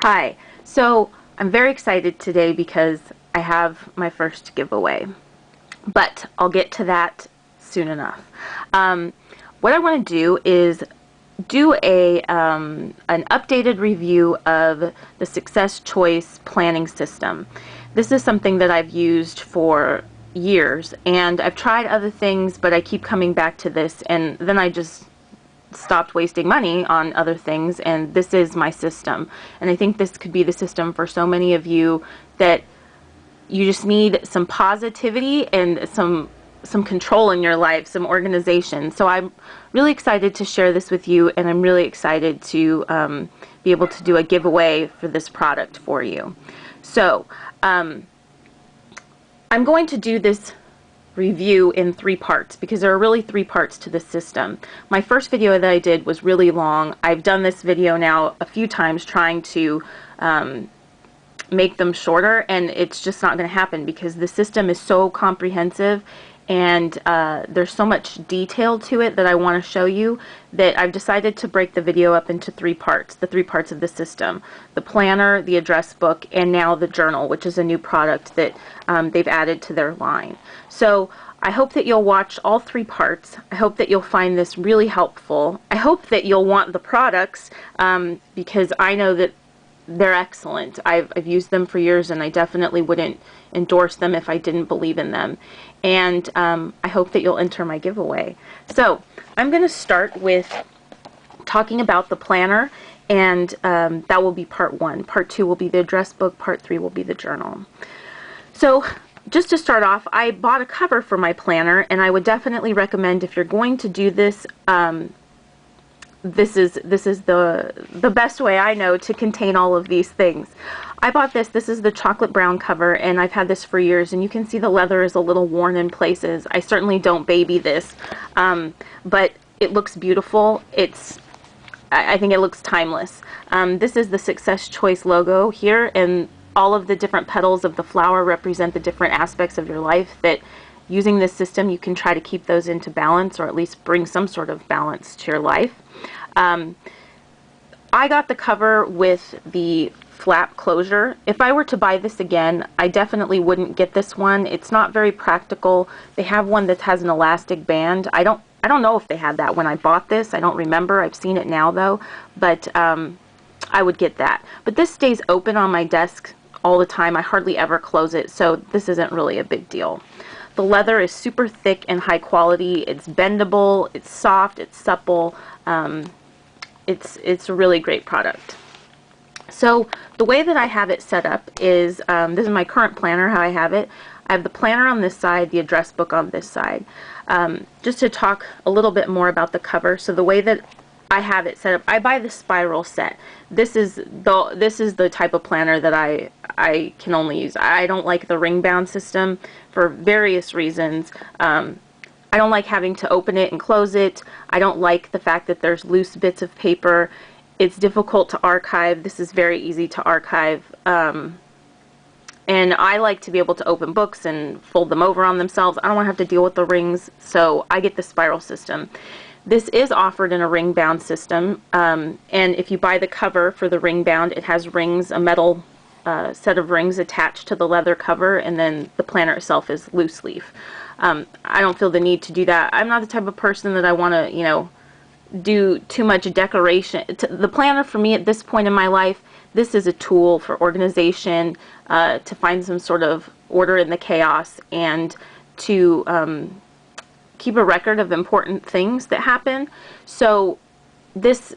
Hi, so I'm very excited today because I have my first giveaway, but I'll get to that soon enough. What I want to do is do an updated review of the Success Choice planning system. This is something that I've used for years, and I've tried other things, but I keep coming back to this, and then I just stopped wasting money on other things, and this is my system. And I think this could be the system for so many of you that you just need some positivity and some control in your life, some organization. So I'm really excited to share this with you, and I'm really excited to be able to do a giveaway for this product for you. So I'm going to do this review in 3 parts because there are really 3 parts to this system. My first video that I did was really long. I've done this video now a few times trying to make them shorter, and it's just not going to happen because the system is so comprehensive and there's so much detail to it that I want to show you that I've decided to break the video up into 3 parts, the 3 parts of the system: the planner, the address book, and now the journal, which is a new product that they've added to their line. So I hope that you'll watch all 3 parts. I hope that you'll find this really helpful. I hope that you'll want the products because I know that they're excellent. I've used them for years, and I definitely wouldn't endorse them if I didn't believe in them. And I hope that you'll enter my giveaway. So I'm going to start with talking about the planner, and that will be part 1. Part 2 will be the address book. Part 3 will be the journal. So just to start off, I bought a cover for my planner, and I would definitely recommend, if you're going to do this, this is the best way I know to contain all of these things. I bought this. This is the chocolate brown cover, and I've had this for years, and you can see the leather is a little worn in places. I certainly don't baby this, but it looks beautiful. I think it looks timeless. This is the Success Choice logo here, and all of the different petals of the flower represent the different aspects of your life that using this system you can try to keep those into balance, or at least bring some sort of balance to your life. I got the cover with the flap closure. If I were to buy this again, I definitely wouldn't get this one. It's not very practical. They have one that has an elastic band. I don't know if they had that when I bought this. I don't remember. I've seen it now though, but I would get that. But this stays open on my desk all the time. I hardly ever close it, so this isn't really a big deal. The leather is super thick and high quality. It's bendable, it's soft, it's supple. It's a really great product. So the way that I have it set up is, this is my current planner, how I have it. I have the planner on this side, the address book on this side. Just to talk a little bit more about the cover, so the way that I have it set up, I buy the spiral set. This is the type of planner that I can only use. I don't like the ring bound system for various reasons. I don't like having to open it and close it. I don't like the fact that there's loose bits of paper. It's difficult to archive. This is very easy to archive. And I like to be able to open books and fold them over on themselves. I don't want to have to deal with the rings, so I get the spiral system. This is offered in a ring bound system, and if you buy the cover for the ring bound, it has rings, a metal set of rings attached to the leather cover, and then the planner itself is loose leaf. I don't feel the need to do that. I'm not the type of person that I want to, do too much decoration. The planner for me at this point in my life, this is a tool for organization, to find some sort of order in the chaos, and to keep a record of important things that happen. So this,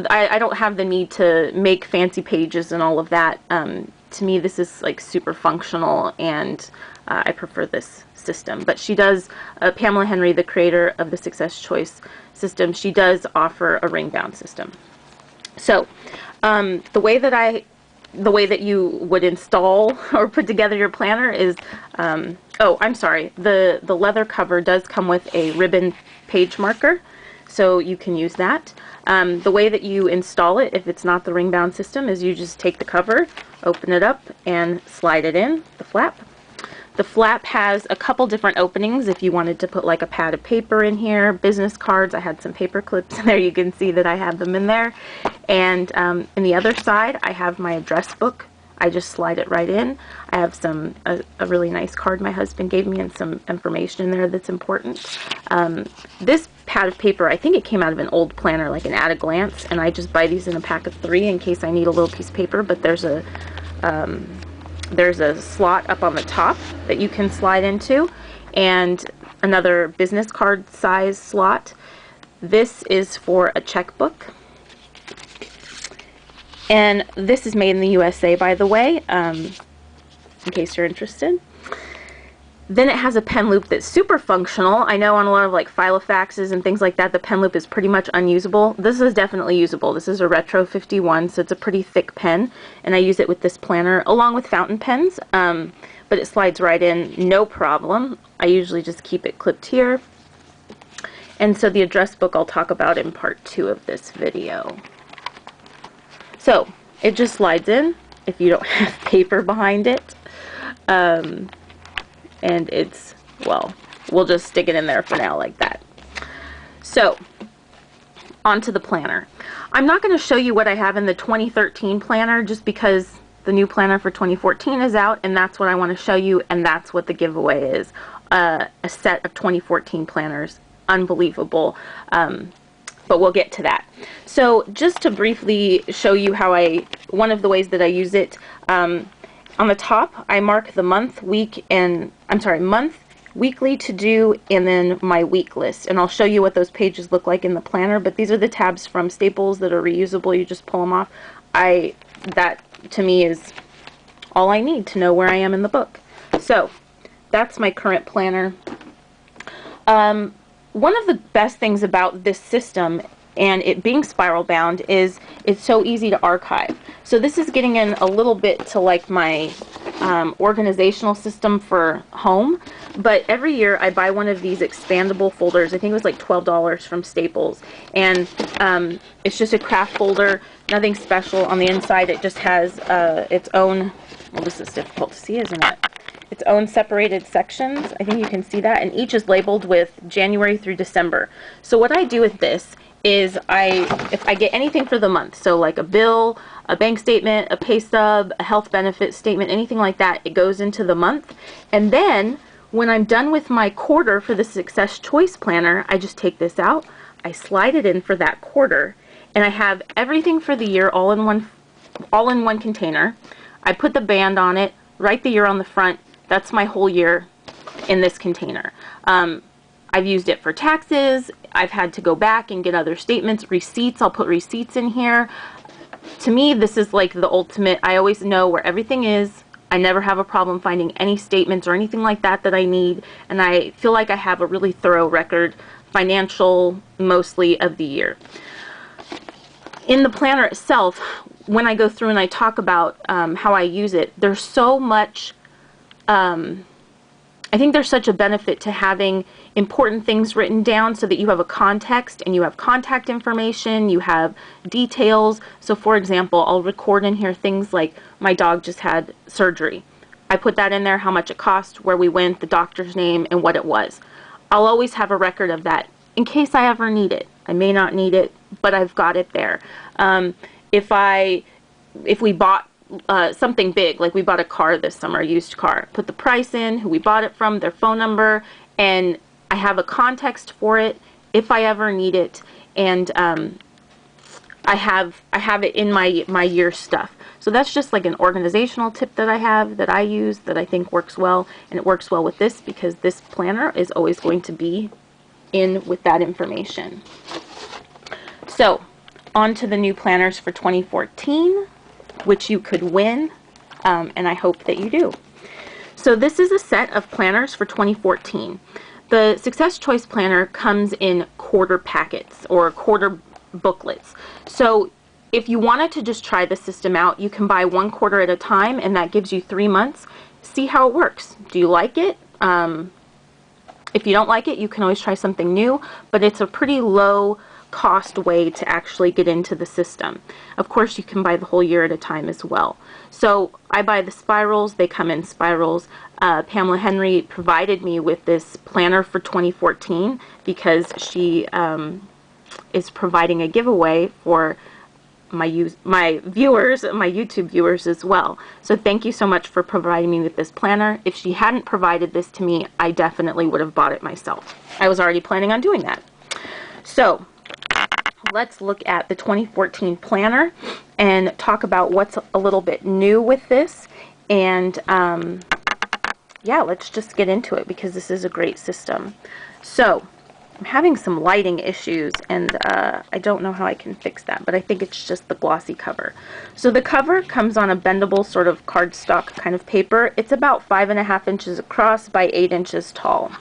I don't have the need to make fancy pages and all of that. To me, this is like super functional, and I prefer this system. But she does, Pamela Henry, the creator of the Success Choice system, she does offer a ring bound system. So the way that you would install or put together your planner is, oh, I'm sorry, the leather cover does come with a ribbon page marker, so you can use that. The way that you install it, if it's not the ring bound system, is you just take the cover, open it up, and slide it in, the flap. The flap has a couple different openings if you wanted to put like a pad of paper in here, business cards. I had some paper clips in there. You can see that I have them in there. And in the other side, I have my address book. I just slide it right in. I have a really nice card my husband gave me and some information in there that's important. This pad of paper, I think it came out of an old planner, like an At a Glance, and I just buy these in a pack of 3 in case I need a little piece of paper, but there's a slot up on the top that you can slide into, and another business card size slot. This is for a checkbook. And this is made in the USA, by the way, in case you're interested. Then it has a pen loop that's super functional. I know on a lot of like Filofaxes and things like that, the pen loop is pretty much unusable. This is definitely usable. This is a Retro 51, so it's a pretty thick pen, and I use it with this planner along with fountain pens, but it slides right in, no problem. I usually just keep it clipped here. And so the address book I'll talk about in part 2 of this video. So it just slides in if you don't have paper behind it. And it's, well, we'll just stick it in there for now like that. So onto the planner. I'm not going to show you what I have in the 2013 planner just because the new planner for 2014 is out, and that's what I want to show you, and that's what the giveaway is. A set of 2014 planners. Unbelievable. But we'll get to that. So just to briefly show you how one of the ways that I use it, on the top I mark the month, week, and month, weekly, to do, and then my week list. And I'll show you what those pages look like in the planner, but these are the tabs from Staples that are reusable. You just pull them off. That to me is all I need to know where I am in the book. So that's my current planner. One of the best things about this system and it being spiral bound is it's so easy to archive. So this is getting in a little bit to like my organizational system for home, but every year I buy one of these expandable folders. I think it was like $12 from Staples, and it's just a craft folder, nothing special. On the inside it just has its own, well, this is difficult to see, isn't it? Its own separated sections. I think you can see that, and each is labeled with January through December. So what I do with this is if I get anything for the month, so like a bill, a bank statement, a pay stub, a health benefit statement, anything like that, it goes into the month. And then when I'm done with my quarter for the Success Choice Planner, I just take this out, I slide it in for that quarter, and I have everything for the year all in one container. I put the band on it, write the year on the front. That's my whole year in this container. I've used it for taxes. I've had to go back and get other statements, receipts. I'll put receipts in here. To me, this is like the ultimate. I always know where everything is. I never have a problem finding any statements or anything like that that I need. And I feel like I have a really thorough record, financial mostly, of the year. In the planner itself, when I go through and I talk about how I use it, there's so much I think there's such a benefit to having important things written down so that you have a context and you have contact information, you have details. So for example, I'll record in here things like my dog just had surgery. I put that in there, how much it cost, where we went, the doctor's name, and what it was. I'll always have a record of that in case I ever need it. I may not need it, but I've got it there. If we bought something big, like we bought a car this summer, a used car, put the price in, who we bought it from, their phone number, and I have a context for it if I ever need it, and I have it in my year stuff. So that's just like an organizational tip that I have, that I use, that I think works well, and it works well with this because this planner is always going to be in with that information. So on to the new planners for 2014, which you could win, and I hope that you do. So this is a set of planners for 2014. The Success Choice Planner comes in quarter packets or quarter booklets. So if you wanted to just try the system out, you can buy one quarter at a time, and that gives you 3 months. See how it works. Do you like it? If you don't like it, you can always try something new, but it's a pretty low cost way to actually get into the system. Of course, you can buy the whole year at a time as well. So I buy the spirals. They come in spirals. Pamela Henry provided me with this planner for 2014 because she is providing a giveaway for my viewers, my YouTube viewers as well. So thank you so much for providing me with this planner. If she hadn't provided this to me, I definitely would have bought it myself. I was already planning on doing that. So let's look at the 2014 planner and talk about what's a little bit new with this. And yeah, let's just get into it because this is a great system. So I'm having some lighting issues, and I don't know how I can fix that, but I think it's just the glossy cover. So the cover comes on a bendable sort of cardstock kind of paper. It's about 5.5 inches across by 8 inches tall.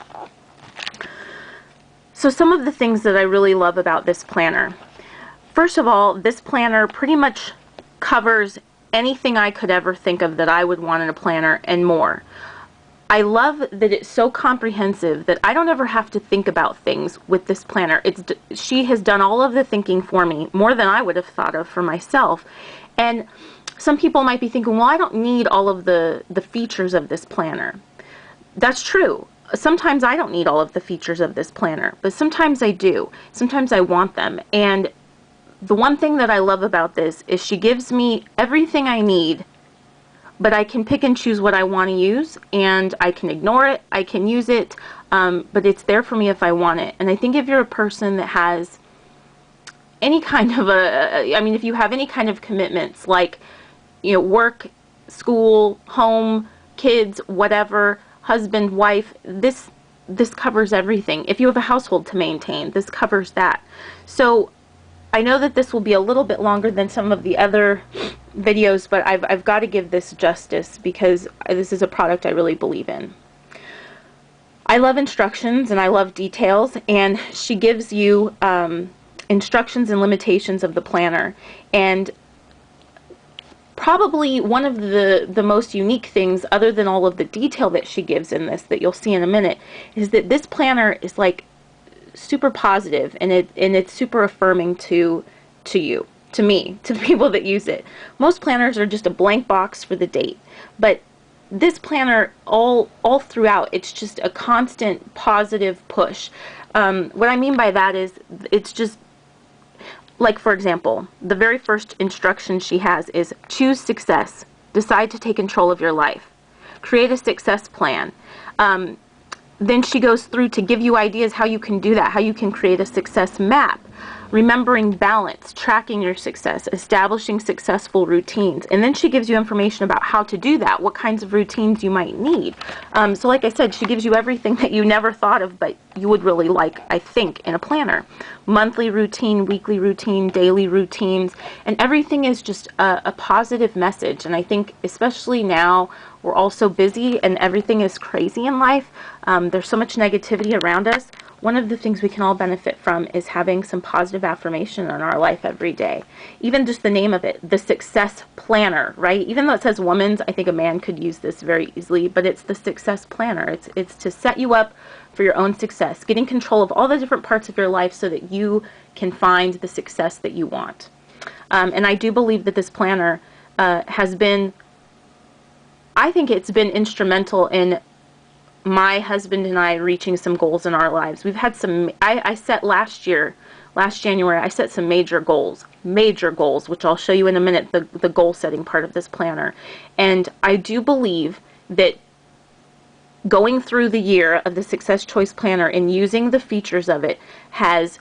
So some of the things that I really love about this planner. First of all, this planner pretty much covers anything I could ever think of that I would want in a planner and more. I love that it's so comprehensive that I don't ever have to think about things with this planner. She has done all of the thinking for me, more than I would have thought of for myself. And some people might be thinking, well, I don't need all of the features of this planner. That's true. Sometimes I don't need all of the features of this planner, but sometimes I do. Sometimes I want them. And the one thing that I love about this is she gives me everything I need, but I can pick and choose what I want to use, and I can ignore it, I can use it, but it's there for me if I want it. And I think if you're a person that has any kind of if you have any kind of commitments, like, you know, work, school, home, kids, whatever, husband, wife, this covers everything. If you have a household to maintain, this covers that. So I know that this will be a little bit longer than some of the other videos, but I've got to give this justice because this is a product I really believe in. I love instructions and I love details, and she gives you instructions and limitations of the planner. And probably one of the most unique things, other than all of the detail that she gives in this that you'll see in a minute, is that this planner is like super positive, and it's super affirming to you, to me, to the people that use it. Most planners are just a blank box for the date, but this planner, all throughout, it's just a constant positive push. What I mean by that is, it's just like, for example, the very first instruction she has is choose success, decide to take control of your life, create a success plan. Then she goes through to give you ideas how you can do that, how you can create a success map, remembering balance, tracking your success, establishing successful routines. And then she gives you information about how to do that, what kinds of routines you might need. So like I said, she gives you everything that you never thought of, but you would really like, I think, in a planner. Monthly routine, weekly routine, daily routines, and everything is just a positive message. And I think especially now, we're all so busy and everything is crazy in life. There's so much negativity around us. One of the things we can all benefit from is having some positive affirmation in our life every day. Even just the name of it, the Success Planner, right? Even though it says woman's, I think a man could use this very easily, but it's the Success Planner. It's to set you up for your own success, getting control of all the different parts of your life so that you can find the success that you want. And I do believe that this planner has been, I think it's been instrumental in my husband and I reaching some goals in our lives. We've had some, I set last January, I set some major goals, which I'll show you in a minute, the goal setting part of this planner. And I do believe that going through the year of the Success Choice Planner and using the features of it has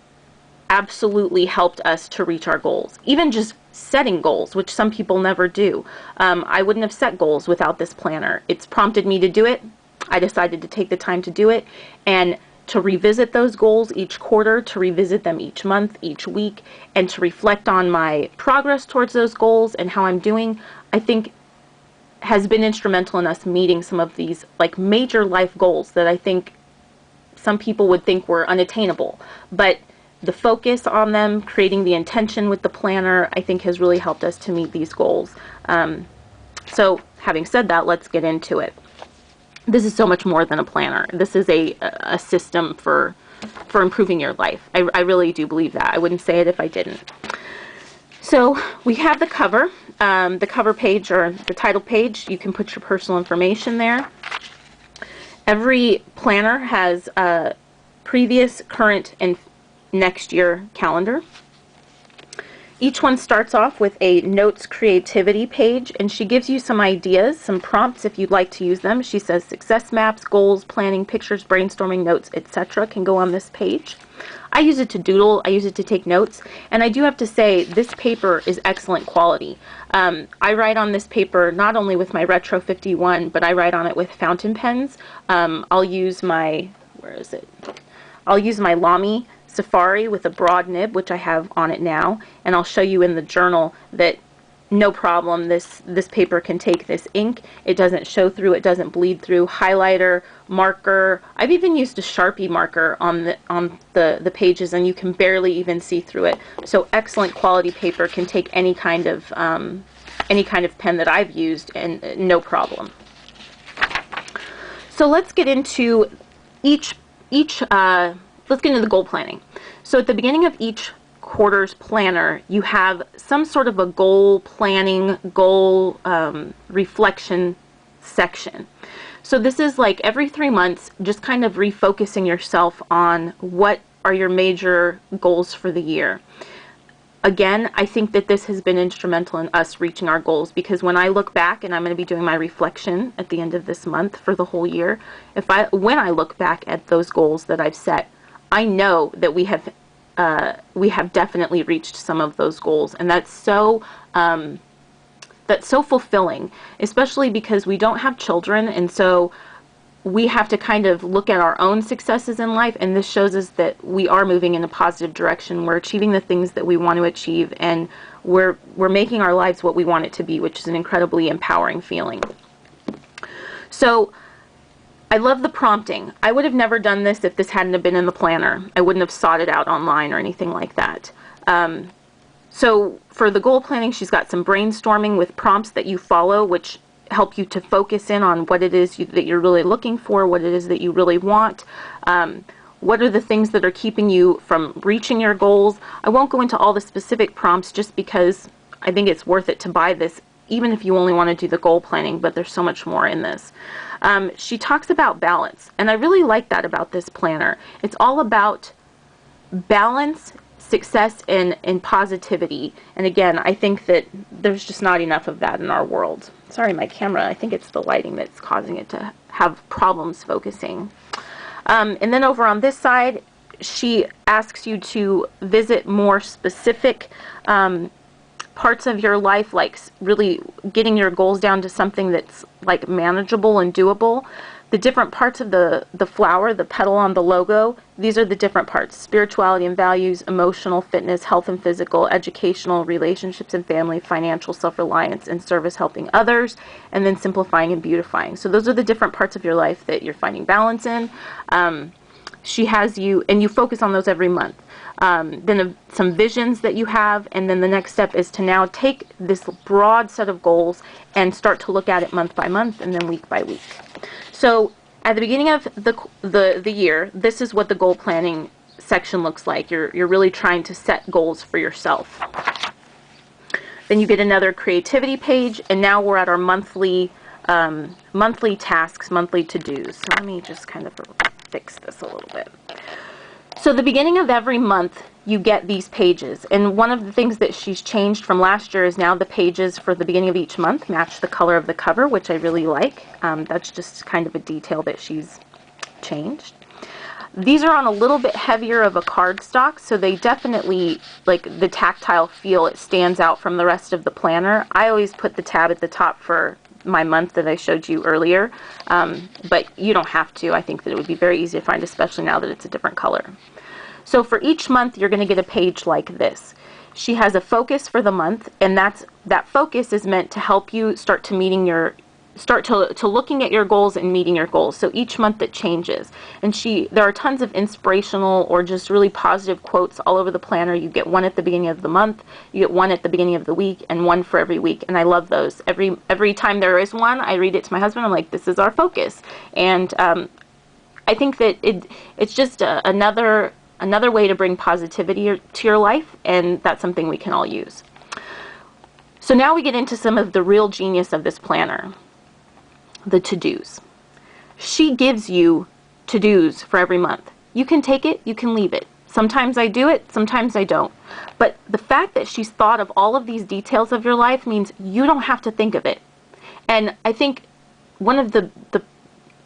absolutely helped us to reach our goals. Even just setting goals, which some people never do. I wouldn't have set goals without this planner. It's prompted me to do it. I decided to take the time to do it and to revisit those goals each quarter, to revisit them each month, each week, and to reflect on my progress towards those goals and how I'm doing, I think has been instrumental in us meeting some of these like major life goals that I think some people would think were unattainable. But the focus on them, creating the intention with the planner, I think has really helped us to meet these goals. So having said that, let's get into it. This is so much more than a planner. This is a system for for improving your life. I really do believe that. I wouldn't say it if I didn't. So we have the cover page, or the title page. You can put your personal information there. Every planner has a previous, current, and next year calendar. Each one starts off with a notes creativity page, and she gives you some ideas, some prompts if you'd like to use them. She says success maps, goals, planning, pictures, brainstorming, notes, etc. can go on this page. I use it to doodle, I use it to take notes, and I do have to say this paper is excellent quality. I write on this paper not only with my Retro 51, but I write on it with fountain pens. I'll use my, I'll use my Lamy Safari with a broad nib, which I have on it now, and I'll show you in the journal that no problem, this paper can take this ink. It doesn't show through, it doesn't bleed through. Highlighter, marker, I've even used a Sharpie marker on the pages, and you can barely even see through it. So excellent quality paper, can take any kind of pen that I've used, and no problem. So let's get into let's get into the goal planning. So at the beginning of each quarter's planner, you have some sort of a goal planning, goal reflection section. So this is like every 3 months, just kind of refocusing yourself on what are your major goals for the year. Again, I think that this has been instrumental in us reaching our goals, because when I look back, and I'm going to be doing my reflection at the end of this month for the whole year, when I look back at those goals that I've set, I know that we have definitely reached some of those goals, and that's so fulfilling, especially because we don't have children, and so we have to kind of look at our own successes in life, and this shows us that we are moving in a positive direction. We're achieving the things that we want to achieve, and we're making our lives what we want it to be, which is an incredibly empowering feeling. So I love the prompting. I would have never done this if this hadn't have been in the planner. I wouldn't have sought it out online or anything like that. So for the goal planning, she's got some brainstorming with prompts that you follow, which help you to focus in on what it is that you're really looking for, what it is that you really want. What are the things that are keeping you from reaching your goals? I won't go into all the specific prompts just because I think it's worth it to buy this, even if you only want to do the goal planning, but there's so much more in this. She talks about balance, and I really like that about this planner. It's all about balance, success, and positivity. And again, I think that there's just not enough of that in our world. Sorry, my camera, I think it's the lighting that's causing it to have problems focusing. And then over on this side, she asks you to visit more specific parts of your life, like really getting your goals down to something that's like manageable and doable. The different parts of the flower, the petal on the logo, these are the different parts: spirituality and values, emotional, fitness, health and physical, educational, relationships and family, financial, self-reliance, and service, helping others, and then simplifying and beautifying. So those are the different parts of your life that you're finding balance in. She has you, and you focus on those every month. Then some visions that you have, and then the next step is to now take this broad set of goals and start to look at it month by month and then week by week. So at the beginning of the year, this is what the goal planning section looks like. You're really trying to set goals for yourself. Then you get another creativity page, and now we're at our monthly tasks, monthly to-dos. So let me just kind of fix this a little bit. So the beginning of every month, you get these pages, and one of the things that she's changed from last year is now the pages for the beginning of each month match the color of the cover, which I really like. That's just kind of a detail that she's changed. These are on a little bit heavier of a cardstock, so they definitely, like the tactile feel, it stands out from the rest of the planner. I always put the tab at the top for my month that I showed you earlier, but you don't have to. I think that it would be very easy to find, especially now that it's a different color. So for each month, you're going to get a page like this. She has a focus for the month, and that focus is meant to help you start to looking at your goals and meeting your goals. So each month it changes, and there are tons of inspirational or just really positive quotes all over the planner. You get one at the beginning of the month, you get one at the beginning of the week, and one for every week, and I love those. Every time there is one, I read it to my husband. I'm like, this is our focus. And I think that it's just another way to bring positivity to your life, and that's something we can all use. So now we get into some of the real genius of this planner, the to-dos. She gives you to-dos for every month. You can take it, you can leave it. Sometimes I do it, sometimes I don't. But the fact that she's thought of all of these details of your life means you don't have to think of it. And I think one of the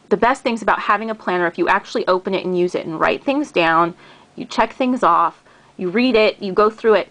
best things about having a planner, if you actually open it and use it and write things down, you check things off, you read it, you go through it.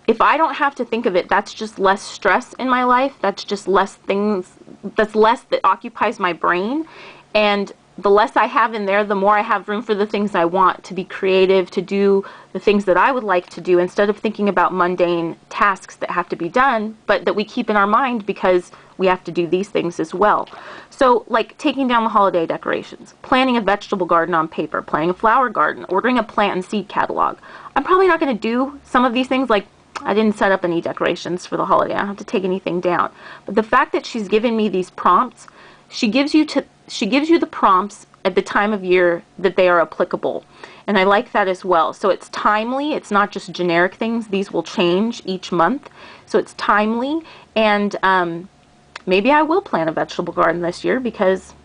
If I don't have to think of it, that's just less stress in my life. That's just less things, that's less that occupies my brain. And the less I have in there, the more I have room for the things I want, to be creative, to do the things that I would like to do, instead of thinking about mundane tasks that have to be done, but that we keep in our mind because we have to do these things as well. So like taking down the holiday decorations, planning a vegetable garden on paper, planning a flower garden, ordering a plant and seed catalog. I'm probably not going to do some of these things, like I didn't set up any decorations for the holiday. I don't have to take anything down. But the fact that she's given me these prompts, she gives you the prompts at the time of year that they are applicable. And I like that as well. So it's timely. It's not just generic things. These will change each month. So it's timely. And maybe I will plant a vegetable garden this year because,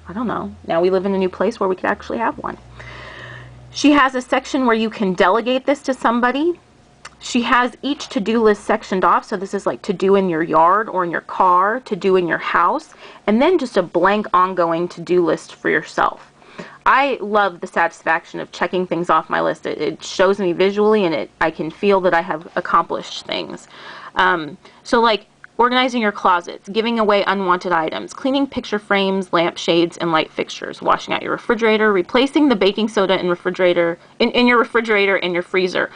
I don't know, now we live in a new place where we could actually have one. She has a section where you can delegate this to somebody. She has each to-do list sectioned off, so this is like to do in your yard or in your car, to do in your house, and then just a blank ongoing to-do list for yourself. I love the satisfaction of checking things off my list. It shows me visually, and I can feel that I have accomplished things. So like organizing your closets, giving away unwanted items, cleaning picture frames, lampshades, and light fixtures, washing out your refrigerator, replacing the baking soda in your refrigerator and your freezer.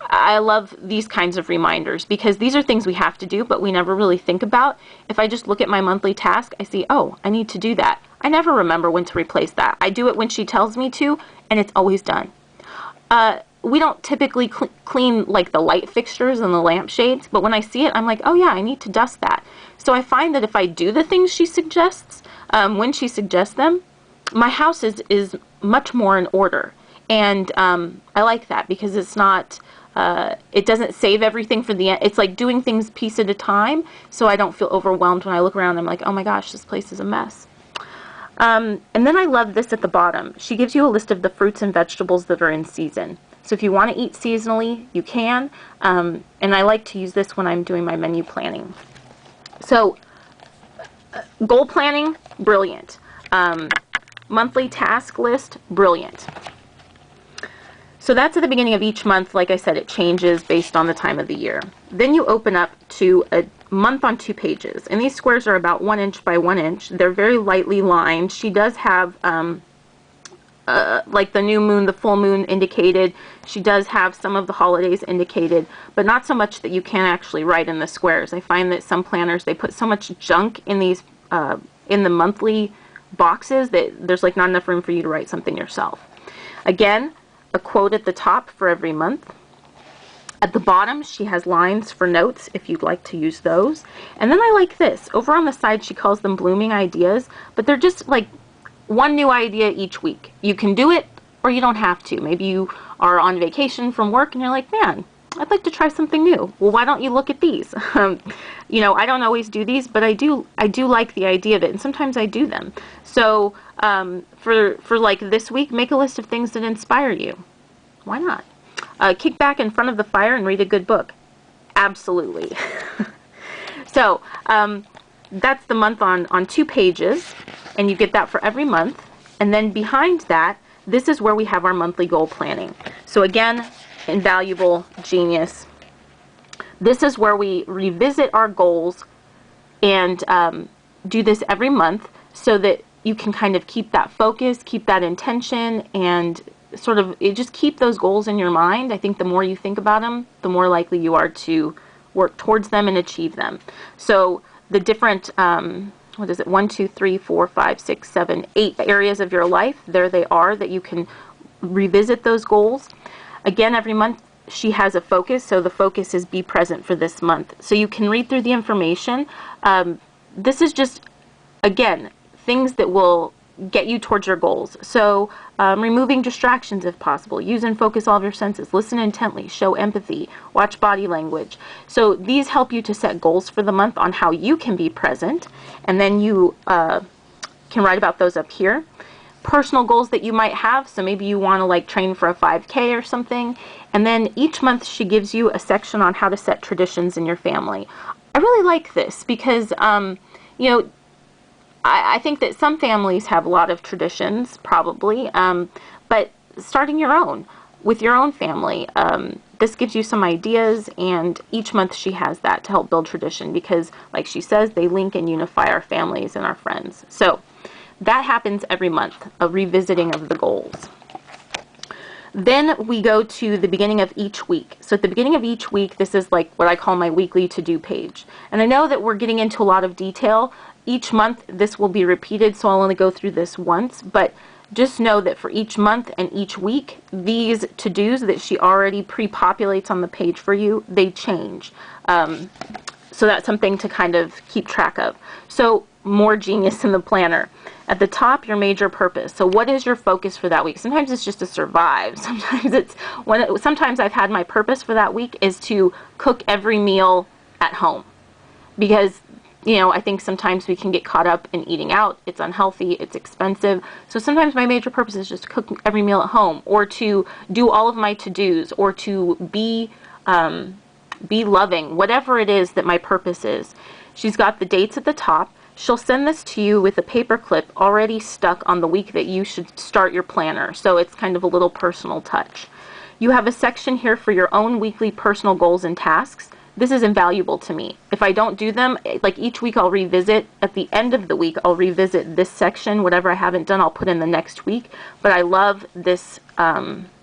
I love these kinds of reminders because these are things we have to do, but we never really think about. If I just look at my monthly task, I see, oh, I need to do that. I never remember when to replace that. I do it when she tells me to, and it's always done. We don't typically clean like the light fixtures and the lampshades, but when I see it, I'm like, oh yeah, I need to dust that. So I find that if I do the things she suggests, when she suggests them, my house is much more in order. And I like that because it's not... it doesn't save everything for the end. It's like doing things piece at a time, so I don't feel overwhelmed when I look around. I'm like, oh my gosh, this place is a mess. And then I love this at the bottom. She gives you a list of the fruits and vegetables that are in season. So if you want to eat seasonally, you can. And I like to use this when I'm doing my menu planning. So goal planning, brilliant. Monthly task list, brilliant. So that's at the beginning of each month. Like I said, it changes based on the time of the year. Then you open up to a month on 2 pages. And these squares are about 1 inch by 1 inch. They're very lightly lined. She does have, like the new moon, the full moon indicated. She does have some of the holidays indicated, but not so much that you can't actually write in the squares. I find that some planners, they put so much junk in these, in the monthly boxes that there's like not enough room for you to write something yourself. Again, a quote at the top for every month. At the bottom, she has lines for notes if you'd like to use those. And then I like this. Over on the side, she calls them blooming ideas, but they're just like one new idea each week. You can do it or you don't have to. Maybe you are on vacation from work and you're like, man, I'd like to try something new. Well, why don't you look at these? You know, I don't always do these, but I do like the idea of it, and sometimes I do them. So for like this week, make a list of things that inspire you. Why not? Kick back in front of the fire and read a good book. Absolutely. So that's the month on 2 pages, and you get that for every month. And then behind that, this is where we have our monthly goal planning. So again, invaluable, genius. This is where we revisit our goals and do this every month so that you can kind of keep that focus, keep that intention, and sort of just keep those goals in your mind. I think the more you think about them, the more likely you are to work towards them and achieve them. So the different, what is it, 1, 2, 3, 4, 5, 6, 7, 8 areas of your life, there they are, that you can revisit those goals. Again, every month she has a focus, so the focus is be present for this month. So you can read through the information. This is just, again, things that will get you towards your goals. So removing distractions if possible, use and focus all of your senses, listen intently, show empathy, watch body language. So these help you to set goals for the month on how you can be present, and then you can write about those up here. Personal goals that you might have, so maybe you want to like train for a 5K or something, and then each month she gives you a section on how to set traditions in your family. I really like this because you know, I think that some families have a lot of traditions, probably, but starting your own with your own family, this gives you some ideas, and each month she has that to help build tradition because, like she says, they link and unify our families and our friends. So that happens every month, a revisiting of the goals. Then we go to the beginning of each week. So at the beginning of each week, this is like what I call my weekly to-do page. And I know that we're getting into a lot of detail. Each month, this will be repeated, so I'll only go through this once. But just know that for each month and each week, these to-dos that she already pre-populates on the page for you, they change. So that's something to kind of keep track of. So more genius in the planner. At the top, your major purpose. So what is your focus for that week? Sometimes it's just to survive. Sometimes I've had my purpose for that week is to cook every meal at home. Because, you know, I think sometimes we can get caught up in eating out. It's unhealthy. It's expensive. So sometimes my major purpose is just to cook every meal at home, or to do all of my to-dos, or to be loving, whatever it is that my purpose is. She's got the dates at the top. She'll send this to you with a paper clip already stuck on the week that you should start your planner. So it's kind of a little personal touch. You have a section here for your own weekly personal goals and tasks. This is invaluable to me. If I don't do them, like each week I'll revisit. At the end of the week, I'll revisit this section. Whatever I haven't done, I'll put in the next week. But I love this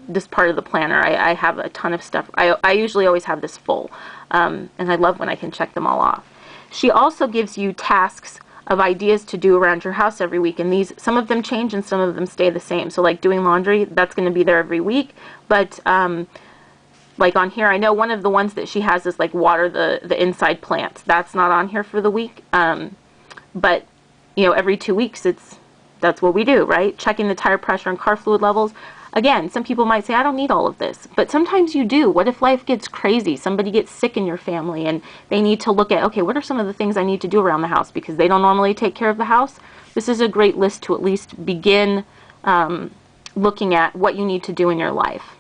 this part of the planner. I have a ton of stuff. I usually always have this full. And I love when I can check them all off. She also gives you tasks of ideas to do around your house every week, and these, some of them change and some of them stay the same. So like doing laundry, that's going to be there every week, but like on here, I know one of the ones that she has is like water the inside plants. That's not on here for the week, but you know, every 2 weeks that's what we do, right? Checking the tire pressure and car fluid levels. Again, some people might say, I don't need all of this, but sometimes you do. What if life gets crazy? Somebody gets sick in your family and they need to look at, okay, what are some of the things I need to do around the house because they don't normally take care of the house? This is a great list to at least begin looking at what you need to do in your life.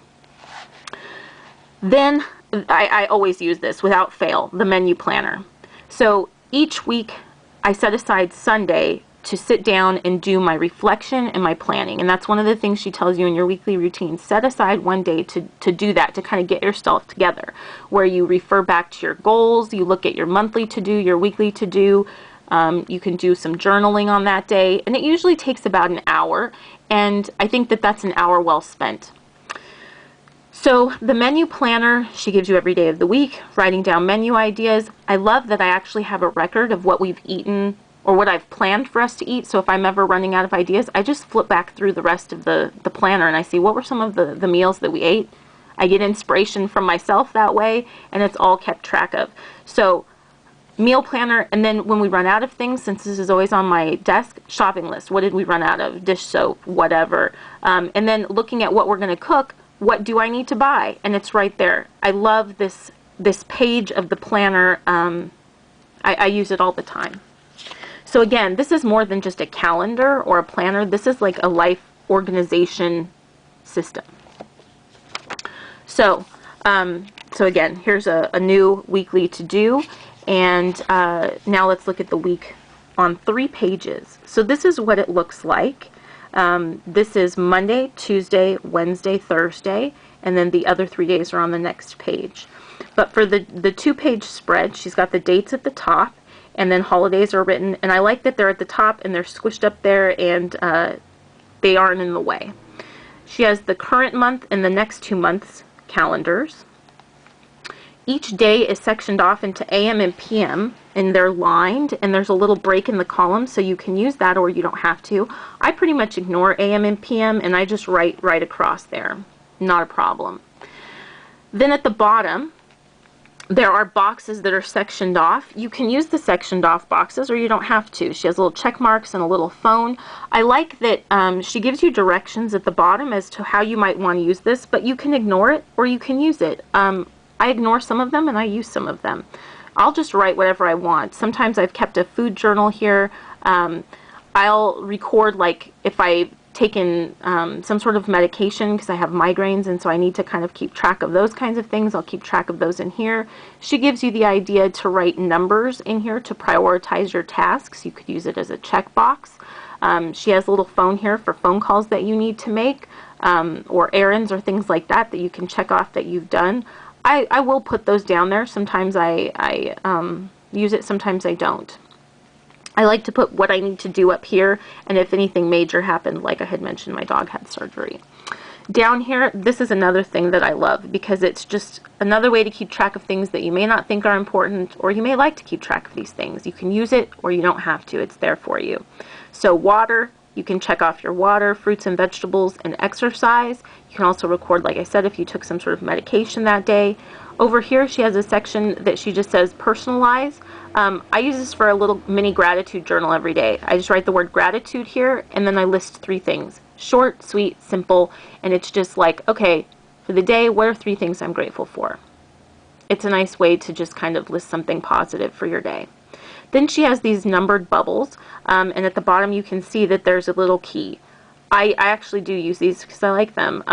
Then, I always use this without fail, the menu planner. So each week I set aside Sunday to sit down and do my reflection and my planning. And that's one of the things she tells you in your weekly routine. Set aside one day to do that, to kind of get yourself together, where you refer back to your goals, you look at your monthly to-do, your weekly to-do. You can do some journaling on that day, and it usually takes about an hour, and I think that that's an hour well spent. So the menu planner, she gives you every day of the week, writing down menu ideas. I love that I actually have a record of what we've eaten or what I've planned for us to eat. So if I'm ever running out of ideas, I just flip back through the rest of the planner and I see what were some of the meals that we ate. I get inspiration from myself that way, and it's all kept track of. So meal planner, and then when we run out of things, since this is always on my desk, shopping list. What did we run out of? Dish soap, whatever. And then looking at what we're going to cook, what do I need to buy? And it's right there. I love this page of the planner. I use it all the time. So again, this is more than just a calendar or a planner. This is like a life organization system. So, so again, here's a new weekly to-do. And now let's look at the week on 3 pages. So this is what it looks like. This is Monday, Tuesday, Wednesday, Thursday, and then the other 3 days are on the next page. But for the 2-page spread, she's got the dates at the top, and then holidays are written. And I like that they're at the top and they're squished up there, and they aren't in the way. She has the current month and the next 2 months calendars. Each day is sectioned off into AM and PM, and they're lined, and there's a little break in the column, so you can use that or you don't have to. I pretty much ignore AM and PM, and I just write right across there. Not a problem. Then at the bottom, There are boxes that are sectioned off. You can use the sectioned off boxes or you don't have to. She has little check marks and a little phone. I like that she gives you directions at the bottom as to how you might want to use this, but you can ignore it or you can use it. I ignore some of them and I use some of them. I'll just write whatever I want. Sometimes I've kept a food journal here. I'll record, like, if I've taken some sort of medication because I have migraines and so I need to kind of keep track of those kinds of things. I'll keep track of those in here. She gives you the idea to write numbers in here to prioritize your tasks. You could use it as a checkbox. She has a little phone here for phone calls that you need to make, or errands or things like that that you can check off that you've done. I will put those down there. Sometimes I use it, sometimes I don't. I like to put what I need to do up here, and if anything major happened, like I had mentioned, my dog had surgery. Down here, this is another thing that I love because it's just another way to keep track of things that you may not think are important, or you may like to keep track of these things. You can use it or you don't have to. It's there for you. So water, you can check off your water, fruits and vegetables, and exercise. You can also record, like I said, if you took some sort of medication that day. Over here, she has a section that she just says personalize. I use this for a little mini gratitude journal every day. I just write the word gratitude here, and then I list 3 things. Short, sweet, simple, and it's just like, okay, for the day, what are 3 things I'm grateful for? It's a nice way to just kind of list something positive for your day. Then she has these numbered bubbles, and at the bottom you can see that there's a little key. I actually do use these because I like them.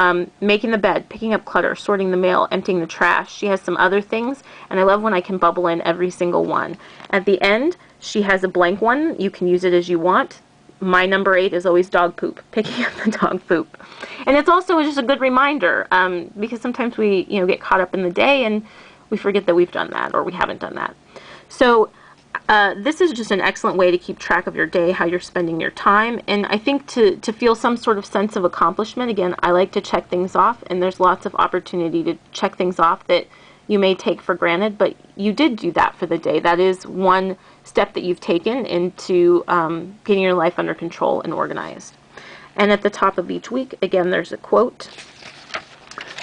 Making the bed, picking up clutter, sorting the mail, emptying the trash. She has some other things, and I love when I can bubble in every single one. At the end, she has a blank one. You can use it as you want. My number 8 is always dog poop, picking up the dog poop. And it's also just a good reminder, because sometimes we get caught up in the day and we forget that we've done that or we haven't done that. So this is just an excellent way to keep track of your day, how you're spending your time, and I think to feel some sort of sense of accomplishment. Again, I like to check things off, and there's lots of opportunity to check things off that you may take for granted, but you did do that for the day. That is one step that you've taken into getting your life under control and organized. And at the top of each week, again, there's a quote.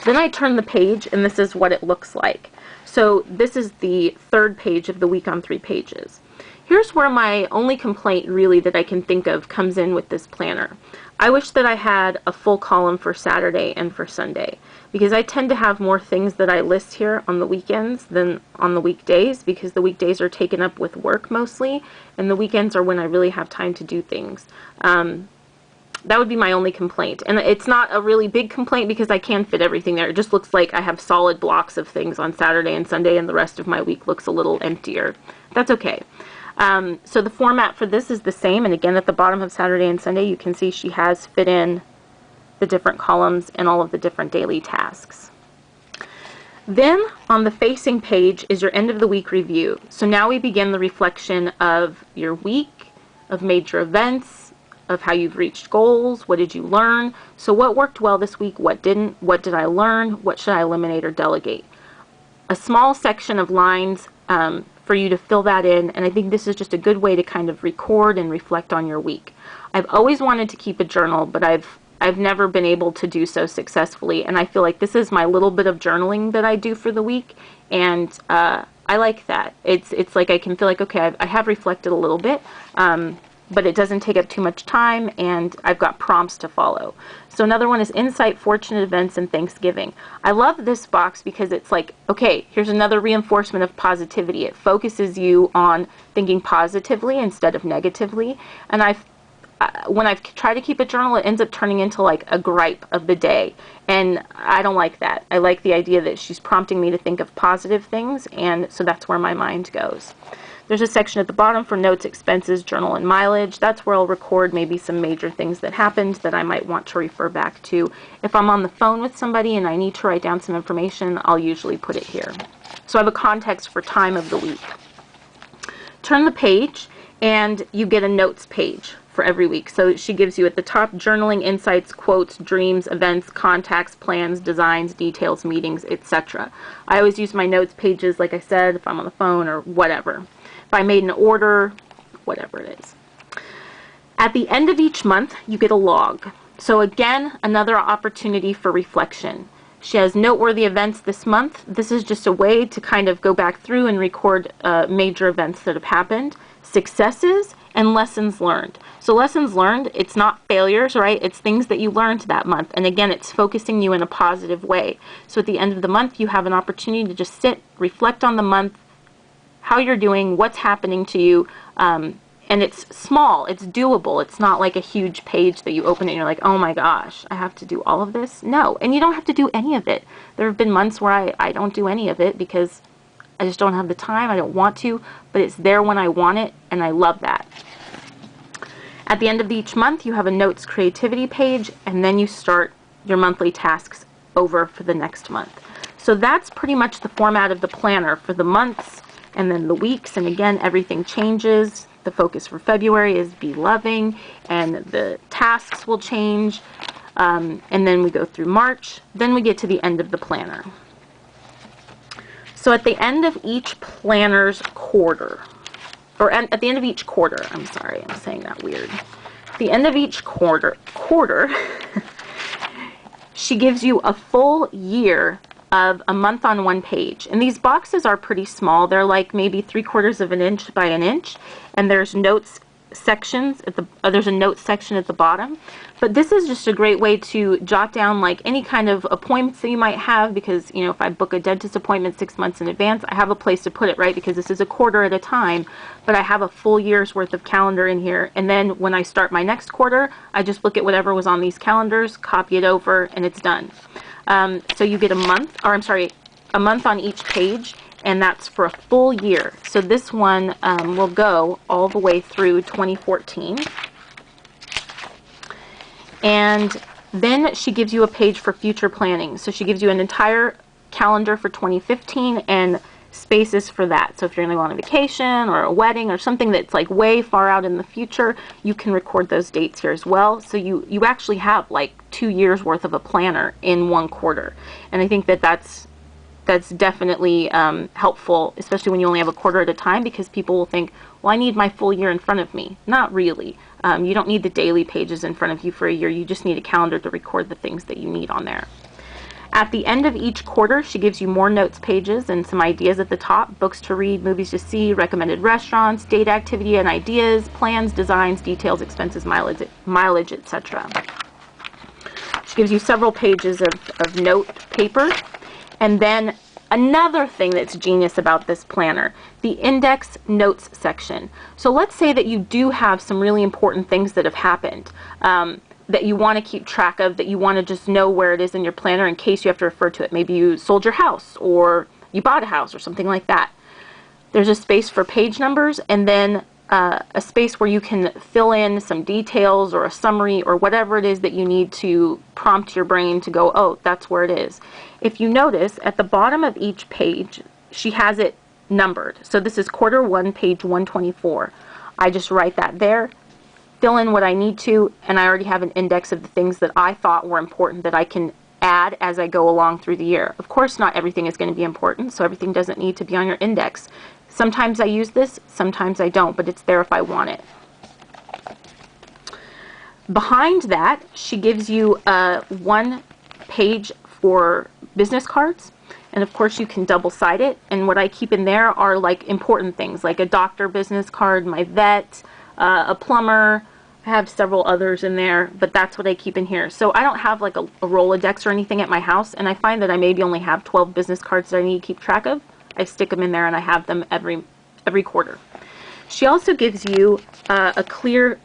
Then I turn the page, and this is what it looks like. So this is the 3rd page of the week on 3 pages. Here's where my only complaint really that I can think of comes in with this planner. I wish that I had a full column for Saturday and for Sunday, because I tend to have more things that I list here on the weekends than on the weekdays, because the weekdays are taken up with work mostly, and the weekends are when I really have time to do things. That would be my only complaint. And it's not a really big complaint because I can fit everything there. It just looks like I have solid blocks of things on Saturday and Sunday, and the rest of my week looks a little emptier. That's okay. So the format for this is the same, and again at the bottom of Saturday and Sunday you can see she has fit in the different columns and all of the different daily tasks. Then on the facing page is your end of the week review. So now we begin the reflection of your week, of major events, of how you've reached goals, what did you learn, so what worked well this week, what didn't, what did I learn, what should I eliminate or delegate. A small section of lines for you to fill that in, and I think this is just a good way to kind of record and reflect on your week. I've always wanted to keep a journal, but I've never been able to do so successfully, and I feel like this is my little bit of journaling that I do for the week, and I like that. It's like I can feel like, okay, I have reflected a little bit, but it doesn't take up too much time, and I've got prompts to follow. So another one is Insight, Fortunate Events, and Thanksgiving. I love this box because it's like, okay, here's another reinforcement of positivity. It focuses you on thinking positively instead of negatively, and when I've tried to keep a journal, it ends up turning into like a gripe of the day, and I don't like that. I like the idea that she's prompting me to think of positive things, and so that's where my mind goes. There's a section at the bottom for notes, expenses, journal, and mileage. That's where I'll record maybe some major things that happened that I might want to refer back to. If I'm on the phone with somebody and I need to write down some information, I'll usually put it here. So I have a context for time of the week. Turn the page, and you get a notes page for every week. So she gives you at the top journaling, insights, quotes, dreams, events, contacts, plans, designs, details, meetings, etc. I always use my notes pages, like I said, if I'm on the phone or whatever. If I made an order, whatever it is. At the end of each month, you get a log. So again, another opportunity for reflection. She has noteworthy events this month. This is just a way to kind of go back through and record major events that have happened, successes, and lessons learned. So lessons learned, it's not failures, right? It's things that you learned that month. And again, it's focusing you in a positive way. So at the end of the month, you have an opportunity to just sit, reflect on the month, how you're doing, what's happening to you, and it's small, it's doable. It's not like a huge page that you open it and you're like, oh my gosh, I have to do all of this. No, and you don't have to do any of it. There have been months where I don't do any of it because I just don't have the time, I don't want to, but it's there when I want it, and I love that. At the end of each month, you have a notes creativity page, and then you start your monthly tasks over for the next month. So that's pretty much the format of the planner for the months and then the weeks, and again, everything changes. The focus for February is be loving, and the tasks will change, and then we go through March, then we get to the end of the planner. So at the end of each planner's quarter, or at the end of each quarter, I'm sorry, I'm saying that weird. At the end of each quarter, she gives you a full year of a month on one page. And these boxes are pretty small. They're like maybe 3/4 of an inch by an inch. And there's notes sections at the, there's a notes section at the bottom. But this is just a great way to jot down like any kind of appointments that you might have, because, you know, if I book a dentist appointment 6 months in advance, I have a place to put it, right? Because this is a quarter at a time, but I have a full year's worth of calendar in here. And then when I start my next quarter, I just look at whatever was on these calendars, copy it over, and it's done. So you get a month, or I'm sorry, a month on each page, and that's for a full year. So this one will go all the way through 2014. And then she gives you a page for future planning. So she gives you an entire calendar for 2015 and spaces for that. So if you're going to go on a vacation or a wedding or something that's like way far out in the future, you can record those dates here as well. So you actually have like 2 years worth of a planner in one quarter. And I think that that's definitely helpful, especially when you only have a quarter at a time, because people will think, well, I need my full year in front of me. Not really. You don't need the daily pages in front of you for a year. You just need a calendar to record the things that you need on there. At the end of each quarter, she gives you more notes pages and some ideas at the top: books to read, movies to see, recommended restaurants, date activity and ideas, plans, designs, details, expenses, mileage, etc. She gives you several pages of note paper. And then another thing that's genius about this planner, the index notes section. So let's say that you do have some really important things that have happened that you want to keep track of, that you want to just know where it is in your planner in case you have to refer to it. Maybe you sold your house, or you bought a house, or something like that. There's a space for page numbers, and then a space where you can fill in some details or a summary or whatever it is that you need to prompt your brain to go, oh, that's where it is. If you notice, at the bottom of each page, she has it numbered. So this is quarter 1, page 124. I just write that there, fill in what I need to, and I already have an index of the things that I thought were important that I can add as I go along through the year. Of course, not everything is going to be important, so everything doesn't need to be on your index. Sometimes I use this, sometimes I don't, but it's there if I want it. Behind that, she gives you one page for business cards, and of course you can double-side it, and what I keep in there are like important things, like a doctor business card, my vet, a plumber. I have several others in there, but that's what I keep in here. So I don't have like a Rolodex or anything at my house, and I find that I maybe only have 12 business cards that I need to keep track of. I stick them in there, and I have them every quarter. She also gives you a clear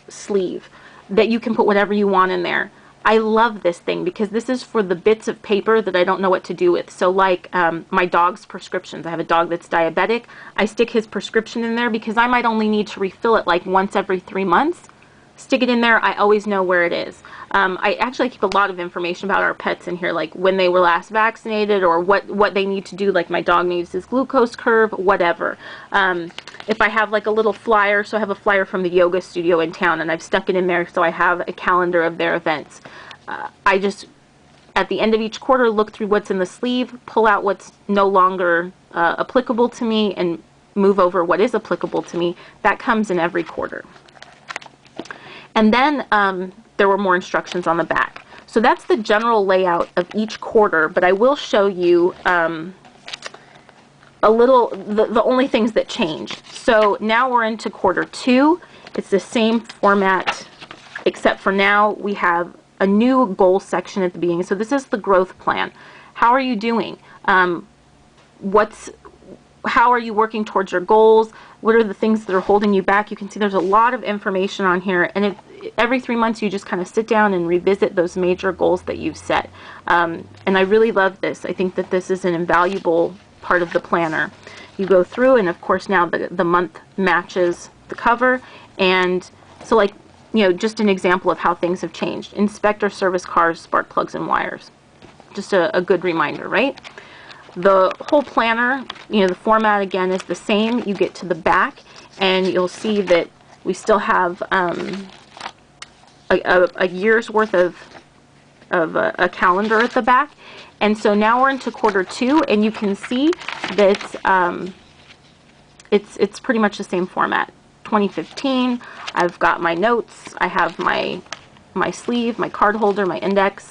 sleeve that you can put whatever you want in there. I love this thing because this is for the bits of paper that I don't know what to do with. So like my dog's prescriptions. I have a dog that's diabetic. I stick his prescription in there because I might only need to refill it like once every 3 months. Stick it in there. I always know where it is. I actually keep a lot of information about our pets in here, like when they were last vaccinated or what they need to do, like my dog needs his glucose curve, whatever. If I have like a little flyer, so I have a flyer from the yoga studio in town, and I've stuck it in there so I have a calendar of their events. I just, at the end of each quarter, look through what's in the sleeve, pull out what's no longer applicable to me, and move over what is applicable to me. That comes in every quarter. And then there were more instructions on the back. So that's the general layout of each quarter, but I will show you a little, the only things that change. So now we're into quarter 2. It's the same format, except for now we have a new goal section at the beginning. So this is the growth plan. How are you doing? How are you working towards your goals? What are the things that are holding you back? You can see there's a lot of information on here, and every 3 months you just kind of sit down and revisit those major goals that you've set. And I really love this. I think that this is an invaluable part of the planner. You go through, and of course now the month matches the cover, and so, like, you know, just an example of how things have changed. Inspector, service cars, spark plugs, and wires. Just a good reminder, right? The whole planner, you know, the format again is the same. You get to the back and you'll see that we still have a year's worth of a calendar at the back. And so now we're into quarter 2, and you can see that it's pretty much the same format. 2015, I've got my notes, I have my sleeve, my card holder, my index.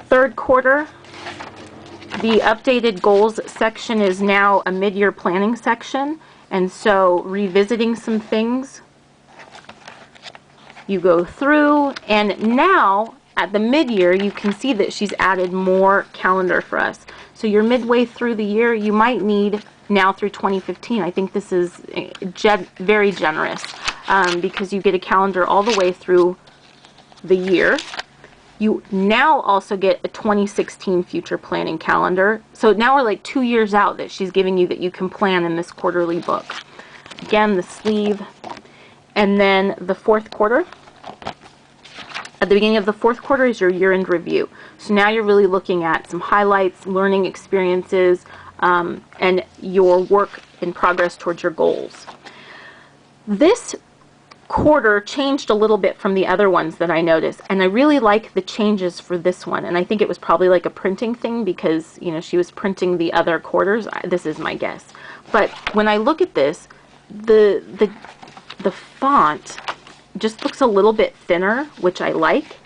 Third quarter, the updated goals section is now a mid-year planning section, and so revisiting some things. You go through, and now at the mid-year you can see that she's added more calendar for us. So you're midway through the year, you might need now through 2015. I think this is very generous because you get a calendar all the way through the year. You now also get a 2016 future planning calendar. So now we're like 2 years out that she's giving you that you can plan in this quarterly book. Again, the sleeve. And then the fourth quarter. At the beginning of the fourth quarter is your year-end review. So now you're really looking at some highlights, learning experiences, and your work in progress towards your goals. This quarter changed a little bit from the other ones that I noticed, and I really like the changes for this one, and I think it was probably like a printing thing because, you know, she was printing the other quarters. This is my guess. But when I look at this, the font just looks a little bit thinner, which I like,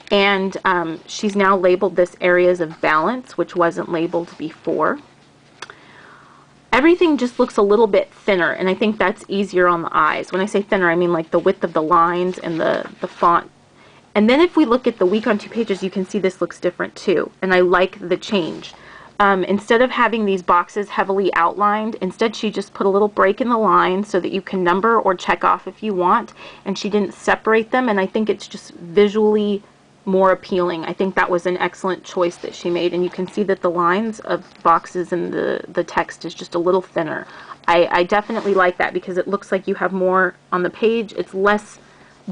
and she's now labeled this areas of balance, which wasn't labeled before. Everything just looks a little bit thinner, and I think that's easier on the eyes. When I say thinner, I mean like the width of the lines and the font. And then if we look at the week on 2 pages, you can see this looks different too, and I like the change. Instead of having these boxes heavily outlined, instead she just put a little break in the line so that you can number or check off if you want, and she didn't separate them, and I think it's just visually more appealing. I think that was an excellent choice that she made, and you can see that the lines of boxes and the text is just a little thinner. I definitely like that because it looks like you have more on the page. It's less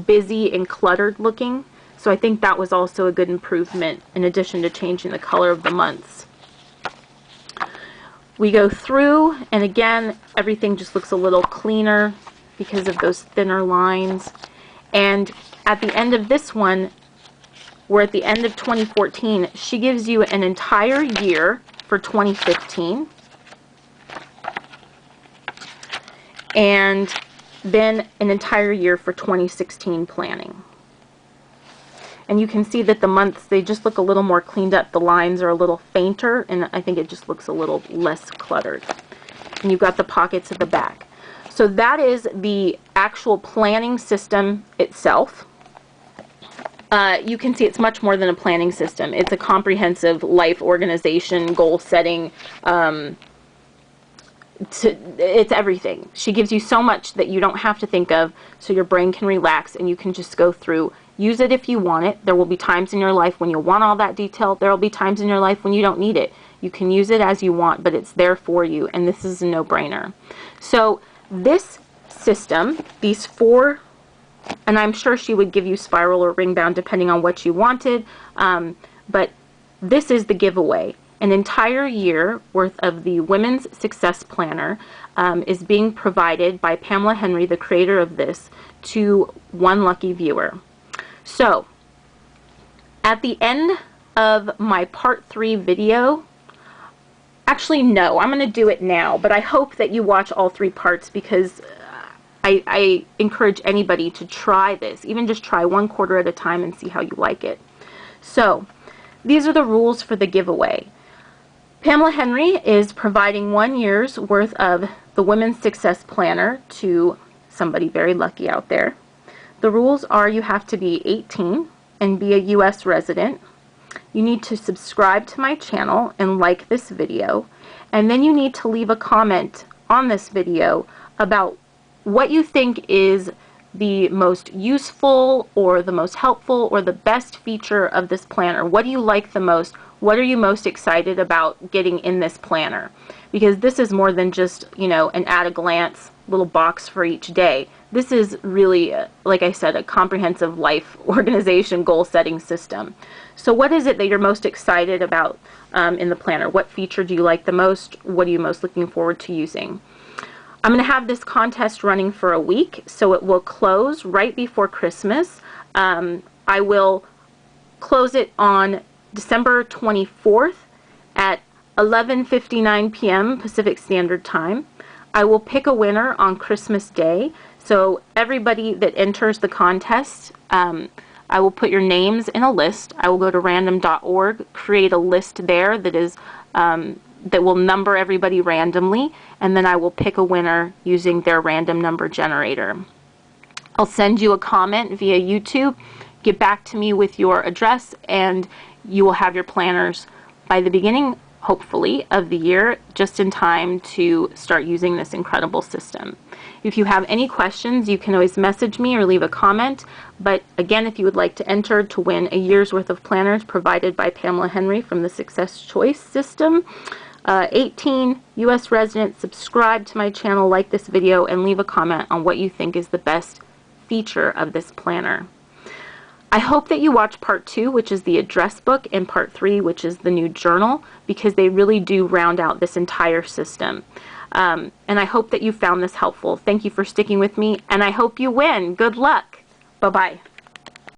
busy and cluttered looking, so I think that was also a good improvement in addition to changing the color of the months. We go through, and again, everything just looks a little cleaner because of those thinner lines. And at the end of this one, we're at the end of 2014. She gives you an entire year for 2015. And then an entire year for 2016 planning. And you can see that the months, they just look a little more cleaned up. The lines are a little fainter, and I think it just looks a little less cluttered. And you've got the pockets at the back. So that is the actual planning system itself. You can see it's much more than a planning system. It's a comprehensive life organization, goal setting. It's everything. She gives you so much that you don't have to think of, so your brain can relax and you can just go through. Use it if you want it. There will be times in your life when you'll want all that detail. There will be times in your life when you don't need it. You can use it as you want, but it's there for you, and this is a no-brainer. So this system, these 4, and I'm sure she would give you spiral or ring bound depending on what you wanted, but this is the giveaway. An entire year worth of the Women's Success Planner is being provided by Pamela Henry, the creator of this, to one lucky viewer. So at the end of my part 3 video, actually no, I'm going to do it now, but I hope that you watch all 3 parts because I encourage anybody to try this. Even just try 1 quarter at a time and see how you like it. So these are the rules for the giveaway. Pamela Henry is providing 1 year's worth of the Women's Success Planner to somebody very lucky out there. The rules are you have to be 18 and be a U.S. resident. You need to subscribe to my channel and like this video, and then you need to leave a comment on this video about what you think is the most useful or the most helpful or the best feature of this planner. What do you like the most? What are you most excited about getting in this planner? Because this is more than just, you know, an at-a-glance little box for each day. This is really, like I said, a comprehensive life organization goal-setting system. So what is it that you're most excited about in the planner? What feature do you like the most? What are you most looking forward to using? I'm going to have this contest running for a week, so it will close right before Christmas. I will close it on December 24th at 11:59 p.m. Pacific Standard Time. I will pick a winner on Christmas Day, so everybody that enters the contest, I will put your names in a list. I will go to random.org, create a list there that is that will number everybody randomly, and then I will pick a winner using their random number generator. I'll send you a comment via YouTube, get back to me with your address, and you will have your planners by the beginning, hopefully, of the year, just in time to start using this incredible system. If you have any questions, you can always message me or leave a comment. But again, if you would like to enter to win a year's worth of planners provided by Pamela Henry from the Success Choice System, 18, U.S. resident, subscribe to my channel, like this video, and leave a comment on what you think is the best feature of this planner. I hope that you watch part 2, which is the address book, and part 3, which is the new journal, because they really do round out this entire system. And I hope that you found this helpful. Thank you for sticking with me, and I hope you win. Good luck. Bye-bye.